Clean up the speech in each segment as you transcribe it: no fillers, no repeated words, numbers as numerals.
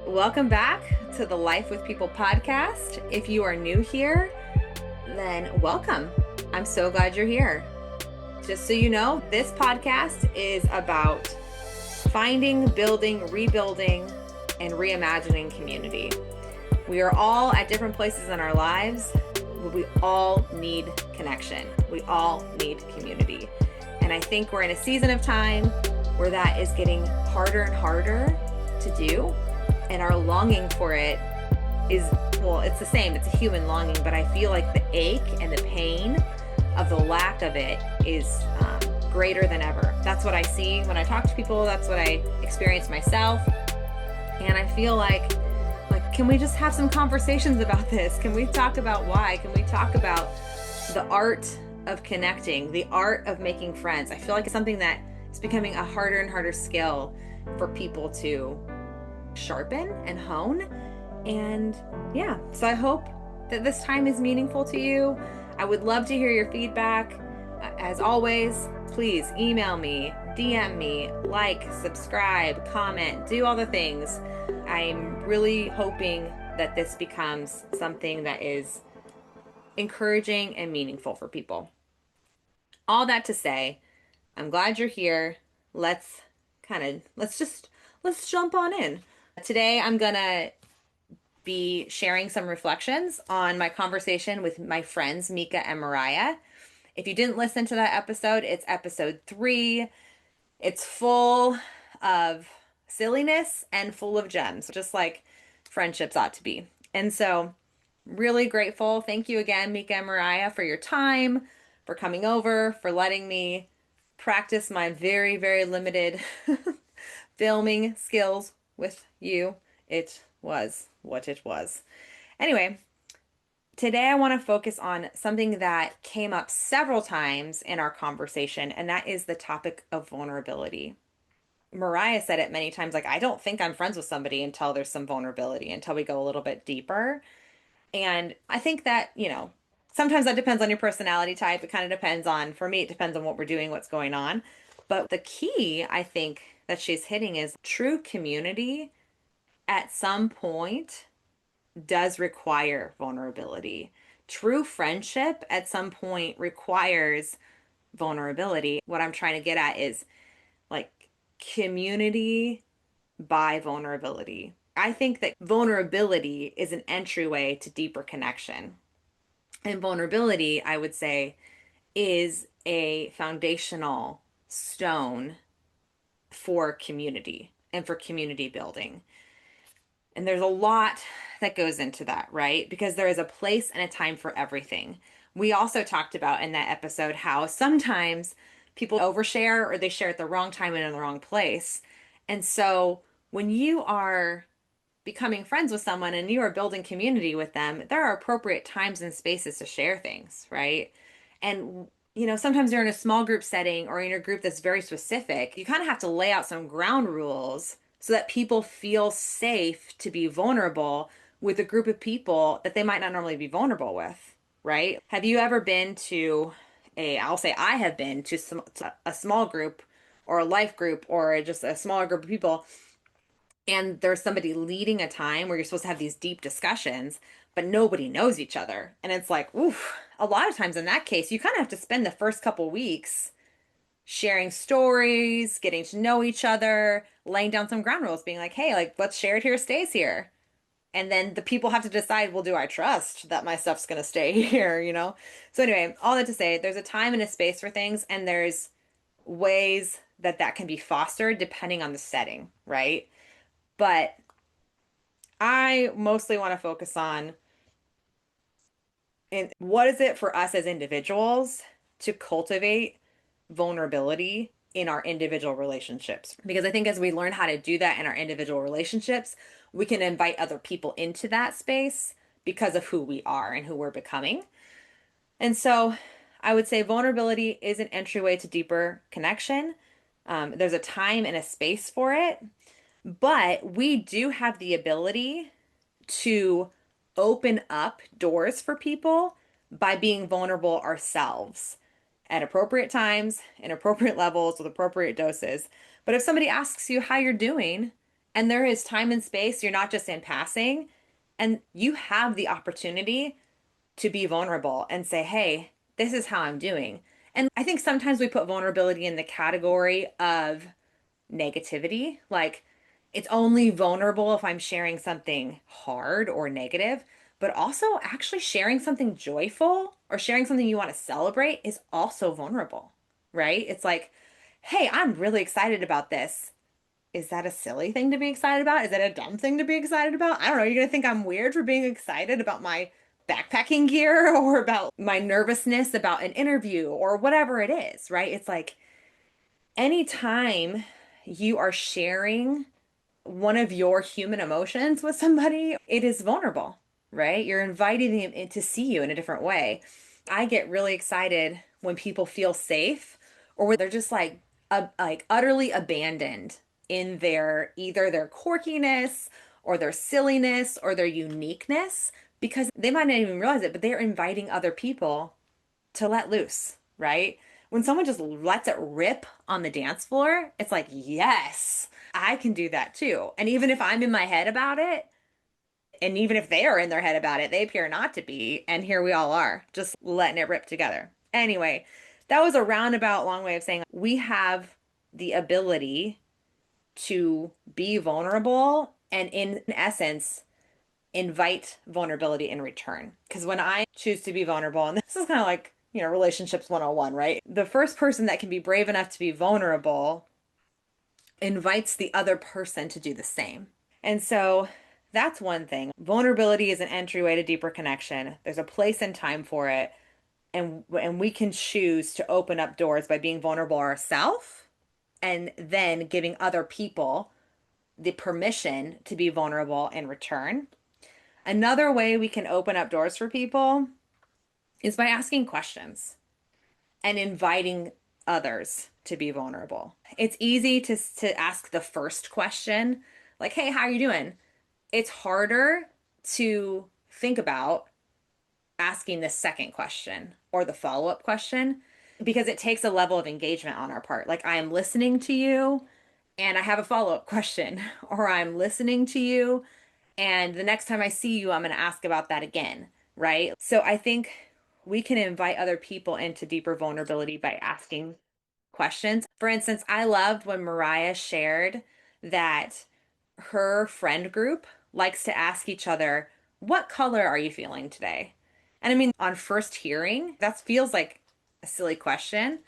Welcome back to the Life with People podcast. If you are new here, then welcome. I'm so glad you're here. Just so you know, this podcast is about finding, building, rebuilding, and reimagining community. We are all at different places in our lives, but we all need connection. We all need community. And I think we're in a season of time where that is getting harder and harder to do. And our longing for it is, well, it's the same. It's a human longing, but I feel like the ache and the pain of the lack of it is greater than ever. That's what I see when I talk to people. That's what I experience myself. And I feel like, can we just have some conversations about this? Can we talk about why? Can we talk about the art of connecting, the art of making friends? I feel like it's something that is becoming a harder and harder skill for people to sharpen and hone. And yeah, so I hope that this time is meaningful to you. I would love to hear your feedback. As always, please email me, DM me, like, subscribe, comment, do all the things. I'm really hoping that this becomes something that is encouraging and meaningful for people. All that to say, I'm glad you're here. Let's jump on in. Today, I'm going to be sharing some reflections on my conversation with my friends, Mika and Moriah. If you didn't listen to that episode, it's episode 3. It's full of silliness and full of gems, just like friendships ought to be. And so, really grateful. Thank you again, Mika and Moriah, for your time, for coming over, for letting me practice my very, very limited filming skills with you. It was what it was. Anyway, today I want to focus on something that came up several times in our conversation, and that is the topic of vulnerability. Mariah said it many times, I don't think I'm friends with somebody until there's some vulnerability, until we go a little bit deeper. And I think that, sometimes that depends on your personality type. It kind of depends on, for me, it depends on what we're doing, what's going on. But the key, I think, that she's hitting is true community at some point does require vulnerability. True friendship at some point requires vulnerability. What I'm trying to get at is community by vulnerability. I think that vulnerability is an entryway to deeper connection. And vulnerability, I would say, is a foundational stone for community and for community building. And there's a lot that goes into that, right? Because there is a place and a time for everything. We also talked about in that episode how sometimes people overshare or they share at the wrong time and in the wrong place. And so when you are becoming friends with someone and you are building community with them, there are appropriate times and spaces to share things, right? And sometimes you're in a small group setting or in a group that's very specific. You kind of have to lay out some ground rules so that people feel safe to be vulnerable with a group of people that they might not normally be vulnerable with, right? Have you ever been to I'll say I have been to a small group or a life group or just a smaller group of people, and there's somebody leading a time where you're supposed to have these deep discussions, but nobody knows each other. And it's oof, a lot of times in that case, you kind of have to spend the first couple weeks sharing stories, getting to know each other, laying down some ground rules, being hey, what's shared here stays here. And then the people have to decide, well, do I trust that my stuff's going to stay here, So anyway, all that to say, there's a time and a space for things, and there's ways that can be fostered depending on the setting, right? But I mostly want to focus on what is it for us as individuals to cultivate vulnerability in our individual relationships. Because I think as we learn how to do that in our individual relationships, we can invite other people into that space because of who we are and who we're becoming. And so I would say vulnerability is an entryway to deeper connection. There's a time and a space for it. But we do have the ability to open up doors for people by being vulnerable ourselves at appropriate times, in appropriate levels, with appropriate doses. But if somebody asks you how you're doing And there is time and space. You're not just in passing. And you have the opportunity to be vulnerable and say, hey, this is how I'm doing. And I think sometimes we put vulnerability in the category of negativity. Like it's only vulnerable if I'm sharing something hard or negative, but also actually sharing something joyful or sharing something you want to celebrate is also vulnerable, right? It's like, hey, I'm really excited about this. Is that a silly thing to be excited about? Is that a dumb thing to be excited about? I don't know. You're gonna think I'm weird for being excited about my backpacking gear or about my nervousness about an interview or whatever it is, right? It's like anytime you are sharing one of your human emotions with somebody, it is vulnerable, right? You're inviting them in to see you in a different way. I get really excited when people feel safe or when they're just like utterly abandoned in their either their quirkiness or their silliness or their uniqueness because they might not even realize it, but they're inviting other people to let loose, right? When someone just lets it rip on the dance floor, it's like, yes, I can do that too. And even if I'm in my head about it, and even if they are in their head about it, they appear not to be. And here we all are, just letting it rip together. Anyway, that was a roundabout long way of saying we have the ability to be vulnerable and, in essence, invite vulnerability in return. Because when I choose to be vulnerable, and this is kind of like, relationships 101, right? The first person that can be brave enough to be vulnerable invites the other person to do the same. And so that's one thing. Vulnerability is an entryway to deeper connection. There's a place and time for it. And we can choose to open up doors by being vulnerable ourselves and then giving other people the permission to be vulnerable in return. Another way we can open up doors for people is by asking questions and inviting others to be vulnerable. It's easy to ask the first question, like, hey, how are you doing? It's harder to think about asking the second question or the follow-up question because it takes a level of engagement on our part. Like, I am listening to you and I have a follow-up question, or I'm listening to you and the next time I see you, I'm going to ask about that again, right? So I think we can invite other people into deeper vulnerability by asking questions. For instance, I loved when Mariah shared that her friend group likes to ask each other, what color are you feeling today? And I mean, on first hearing, that feels like a silly question,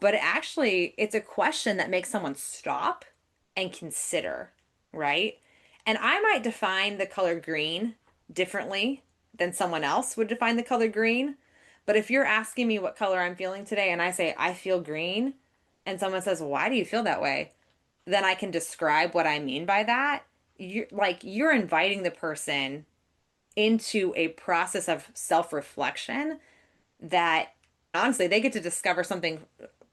but actually, it's a question that makes someone stop and consider, right? And I might define the color green differently than someone else would define the color green. But if you're asking me what color I'm feeling today and I say, I feel green, and someone says, why do you feel that way? Then I can describe what I mean by that. You're inviting the person into a process of self-reflection that honestly they get to discover something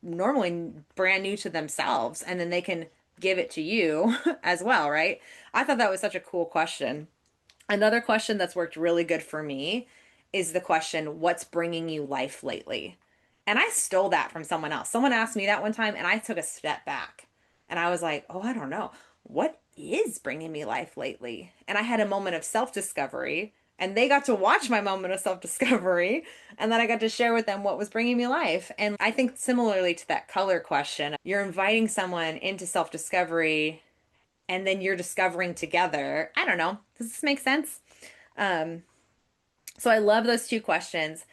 normally brand new to themselves and then they can give it to you as well, right? I thought that was such a cool question. Another question that's worked really good for me is the question, what's bringing you life lately? And I stole that from someone else. Someone asked me that one time and I took a step back and I was like, oh, I don't know. What is bringing me life lately? And I had a moment of self-discovery and they got to watch my moment of self-discovery and then I got to share with them what was bringing me life. And I think similarly to that color question, you're inviting someone into self-discovery and then you're discovering together. I don't know. Does this make sense? Um, so I love those two questions.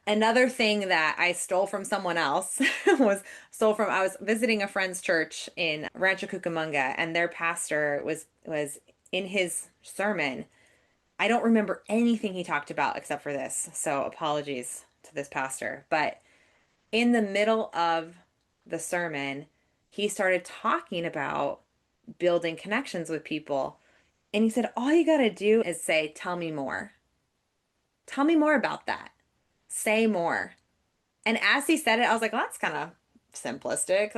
Another thing that I stole from someone else I was visiting a friend's church in Rancho Cucamonga and their pastor was in his sermon. I don't remember anything he talked about except for this. So apologies to this pastor. But in the middle of the sermon, he started talking about building connections with people. And he said, all you got to do is say, tell me more. Tell me more about that. Say more. And as he said it, I was like, well, that's kind of simplistic.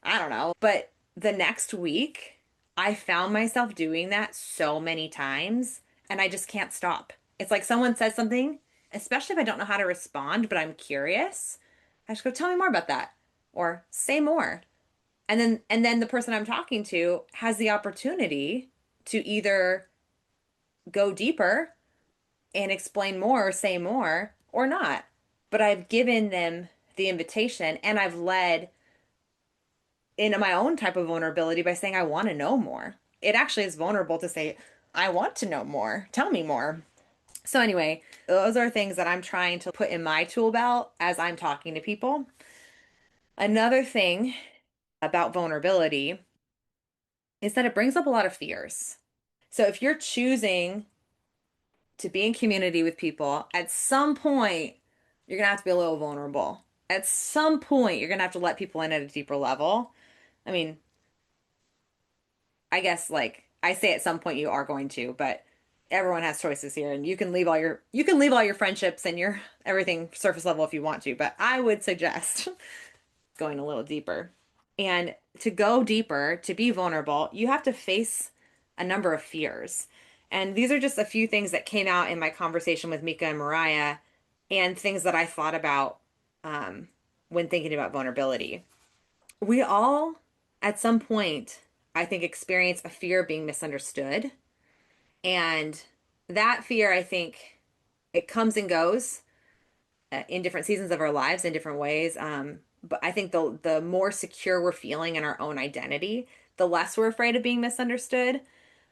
I don't know. But the next week, I found myself doing that so many times and I just can't stop. It's like someone says something, especially if I don't know how to respond, but I'm curious. I just go, tell me more about that or say more. And then the person I'm talking to has the opportunity to either go deeper and explain more or say more or not. But I've given them the invitation and I've led into my own type of vulnerability by saying, I want to know more. It actually is vulnerable to say, I want to know more. Tell me more. So, anyway, those are things that I'm trying to put in my tool belt as I'm talking to people. Another thing about vulnerability is that it brings up a lot of fears. So, if you're choosing to be in community with people, at some point, you're going to have to be a little vulnerable. At some point, you're going to have to let people in at a deeper level. I mean, I guess like I say at some point you are going to, but everyone has choices here and you can leave all your friendships and your everything surface level if you want to, but I would suggest going a little deeper. And to go deeper, to be vulnerable, you have to face a number of fears. And these are just a few things that came out in my conversation with Mika and Moriah and things that I thought about um, when thinking about vulnerability. We all, at some point, I think, experience a fear of being misunderstood. And that fear, I think, it comes and goes in different seasons of our lives in different ways. But I think the more secure we're feeling in our own identity, the less we're afraid of being misunderstood.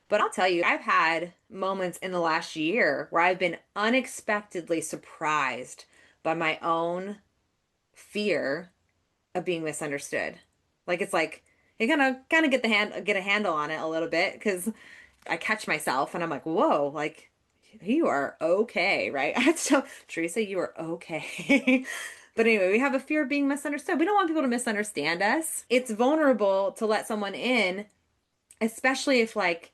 But I'll tell you, I've had moments in the last year where I've been unexpectedly surprised by my own fear of being misunderstood. Like it's like you kind of get a handle on it a little bit because I catch myself and I'm like, whoa, like you are okay, right? I have to tell Teresa, you are okay. But anyway, we have a fear of being misunderstood. We don't want people to misunderstand us. It's vulnerable to let someone in, especially if like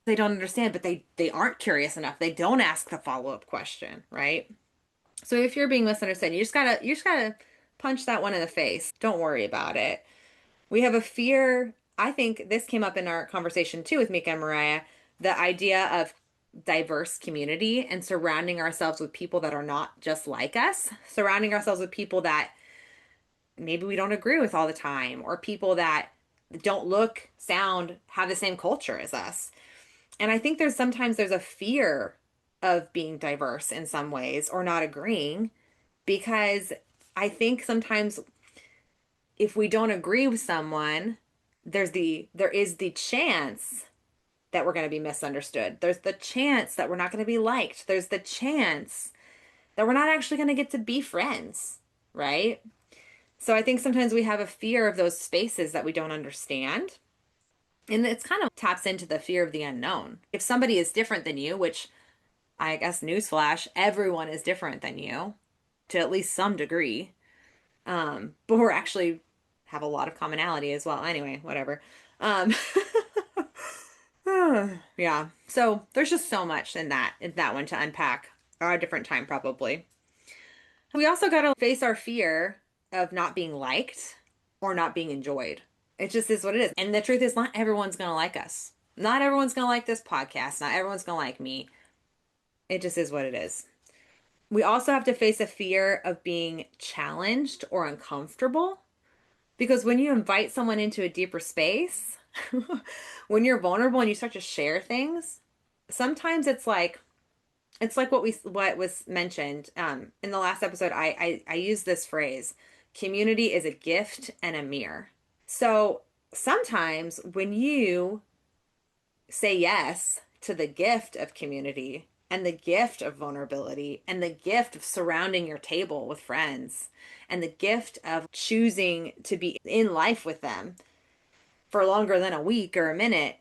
they don't understand, but they aren't curious enough. They don't ask the follow-up question, right? So if you're being misunderstood, you just gotta punch that one in the face. Don't worry about it. We have a fear. I think this came up in our conversation too with Mika and Mariah, the idea of diverse community and surrounding ourselves with people that are not just like us, surrounding ourselves with people that maybe we don't agree with all the time, or people that don't look, sound, have the same culture as us. And I think there's a fear of being diverse in some ways or not agreeing because I think sometimes if we don't agree with someone, there is the chance that we're going to be misunderstood. There's the chance that we're not going to be liked. There's the chance that we're not actually going to get to be friends, right? So I think sometimes we have a fear of those spaces that we don't understand. And it's kind of taps into the fear of the unknown. If somebody is different than you, which I guess newsflash, everyone is different than you to at least some degree. But we're actually have a lot of commonality as well. Anyway, whatever. Um, yeah. So there's just so much in that one to unpack. Or a different time probably. We also got to face our fear of not being liked or not being enjoyed. It just is what it is. And the truth is, not everyone's going to like us. Not everyone's going to like this podcast. Not everyone's going to like me. It just is what it is. We also have to face a fear of being challenged or uncomfortable because when you invite someone into a deeper space, when you're vulnerable and you start to share things, sometimes it's like what was mentioned in the last episode. I used this phrase: community is a gift and a mirror. So sometimes when you say yes to the gift of community and the gift of vulnerability and the gift of surrounding your table with friends and the gift of choosing to be in life with them for longer than a week or a minute,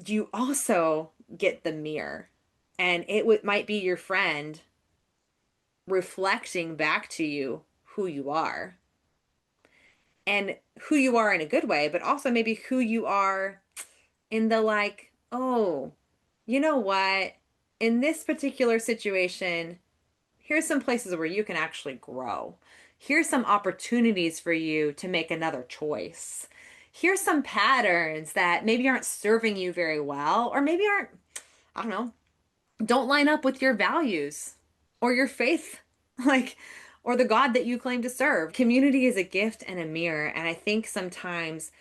you also get the mirror. And might be your friend reflecting back to you who you are and who you are in a good way, but also maybe who you are in the like, oh, you know what? In this particular situation, here's some places where you can actually grow. Here's some opportunities for you to make another choice. Here's some patterns that maybe aren't serving you very well, or maybe aren't, I don't know, don't line up with your values or your faith, like, or the God that you claim to serve. Community is a gift and a mirror. And I think sometimes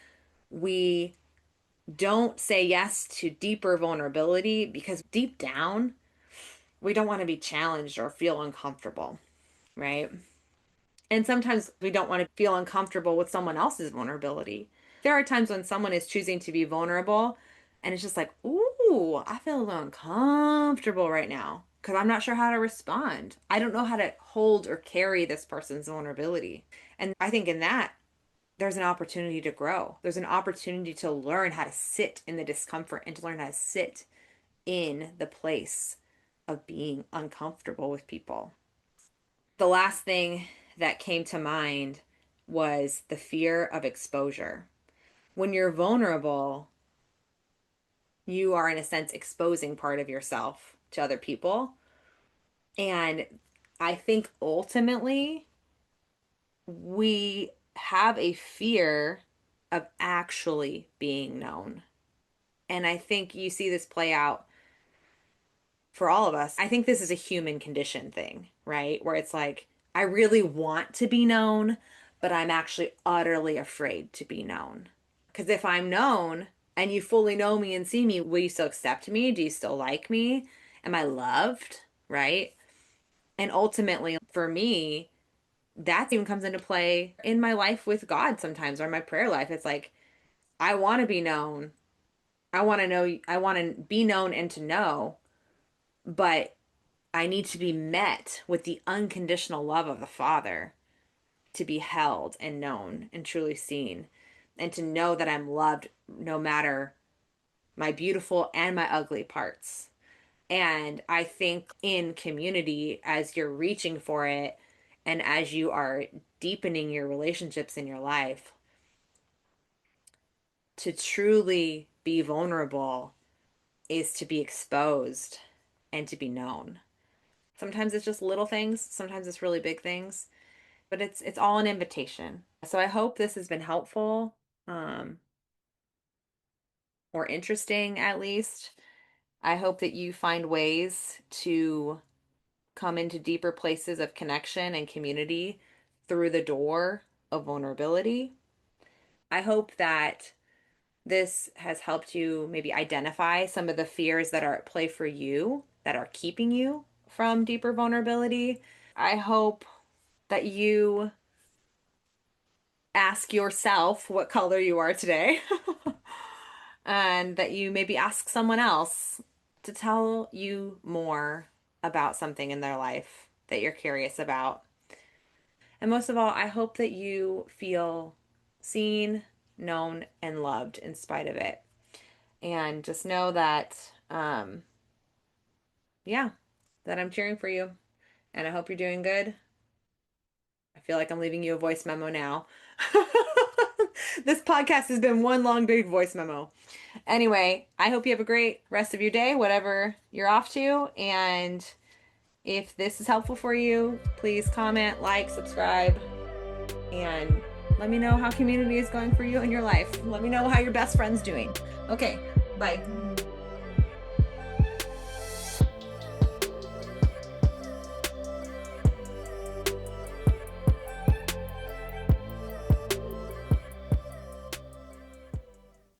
we Don't say yes to deeper vulnerability because deep down, we don't want to be challenged or feel uncomfortable, right? And sometimes we don't want to feel uncomfortable with someone else's vulnerability. There are times when someone is choosing to be vulnerable and it's just like, ooh, I feel a little uncomfortable right now because I'm not sure how to respond. I don't know how to hold or carry this person's vulnerability. And I think in that, there's an opportunity to grow. There's an opportunity to learn how to sit in the discomfort and to learn how to sit in the place of being uncomfortable with people. The last thing that came to mind was the fear of exposure. When you're vulnerable, you are, in a sense, exposing part of yourself to other people. And I think ultimately we have a fear of actually being known. And I think you see this play out for all of us. I think this is a human condition thing, right? Where it's like, I really want to be known, but I'm actually utterly afraid to be known. Because if I'm known and you fully know me and see me, will you still accept me? Do you still like me? Am I loved? Right? And ultimately, for me, that even comes into play in my life with God sometimes, or my prayer life. It's like, I want to be known. I want to know, I want to be known and to know, but I need to be met with the unconditional love of the Father to be held and known and truly seen, and to know that I'm loved no matter my beautiful and my ugly parts. And I think in community, as you're reaching for it and as you are deepening your relationships in your life, to truly be vulnerable is to be exposed and to be known. Sometimes it's just little things, sometimes it's really big things, but it's all an invitation. So I hope this has been helpful, um, or interesting at least. I hope that you find ways to come into deeper places of connection and community through the door of vulnerability. I hope that this has helped you maybe identify some of the fears that are at play for you that are keeping you from deeper vulnerability. I hope that you ask yourself what color you are today and that you maybe ask someone else to tell you more about something in their life that you're curious about. And most of all, I hope that you feel seen, known, and loved in spite of it. And just know that, yeah, that I'm cheering for you. And I hope you're doing good. I feel like I'm leaving you a voice memo now. This podcast has been one long, big voice memo. Anyway, I hope you have a great rest of your day, whatever you're off to. And if this is helpful for you, please comment, like, subscribe, and let me know how community is going for you in your life. Let me know how your best friend's doing. Okay, bye.